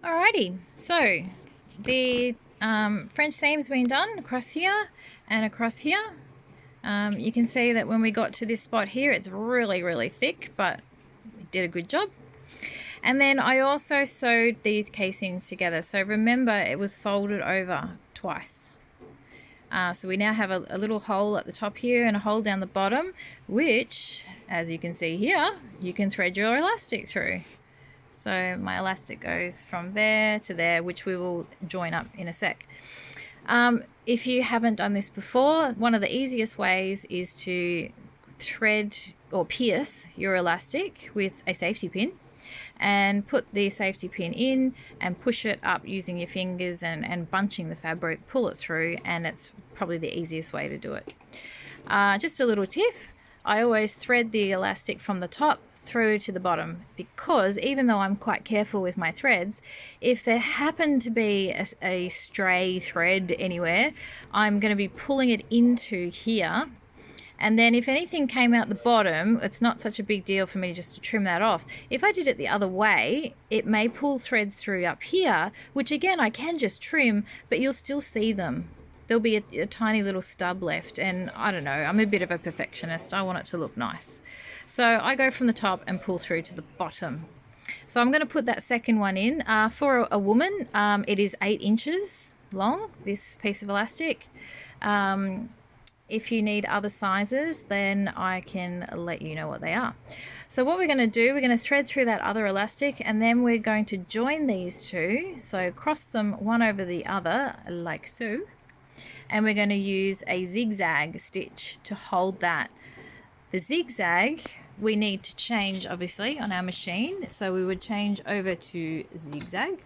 Alrighty, so the French seam's been done across here and across here. You can see that when we got to this spot here, it's really thick, but we did a good job. And then I also sewed these casings together. So remember, it was folded over twice. So we now have a little hole at the top here and a hole down the bottom, which, as you can see here, you can thread your elastic through. So my elastic goes from there to there, which we will join up in a sec. If you haven't done this before, one of the easiest ways is to thread or pierce your elastic with a safety pin and put the safety pin in and push it up using your fingers and bunching the fabric, pull it through, and it's probably the easiest way to do it. Just a little tip, I always thread the elastic from the top through to the bottom, because even though I'm quite careful with my threads, if there happened to be a stray thread anywhere, I'm going to be pulling it into here, and then if anything came out the bottom, it's not such a big deal for me just to trim that off. If I did it the other way, it may pull threads through up here, which again I can just trim, but you'll still see them. There'll be a tiny little stub left, and I don't know, I'm a bit of a perfectionist. I want it to look nice. So I go from the top and pull through to the bottom. So I'm going to put that second one in. For a woman, it is 8 inches long, this piece of elastic. If you need other sizes, then I can let you know what they are. So what we're going to do, we're going to thread through that other elastic, and then we're going to join these two. So cross them one over the other like so. And we're going to use a zigzag stitch to hold that. The zigzag we need to change obviously on our machine, so we would change over to zigzag.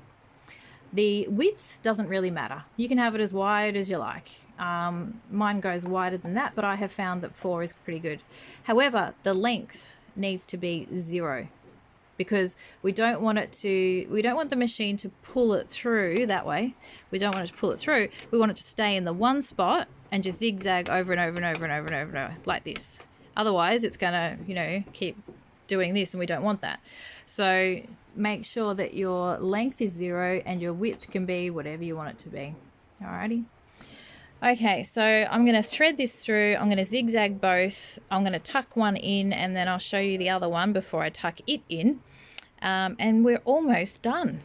The width doesn't really matter. You can have it as wide as you like. Mine goes wider than that, but I have found that 4 is pretty good. However, the length needs to be 0, because we don't want the machine to pull it through that way. We don't want it to pull it through. We want it to stay in the one spot and just zigzag over and over and over and over and over, and over like this. Otherwise, it's going to, keep doing this, and we don't want that. So make sure that your length is 0 and your width can be whatever you want it to be. Alrighty. Okay, so I'm going to thread this through. I'm going to zigzag both. I'm going to tuck one in, and then I'll show you the other one before I tuck it in. And we're almost done.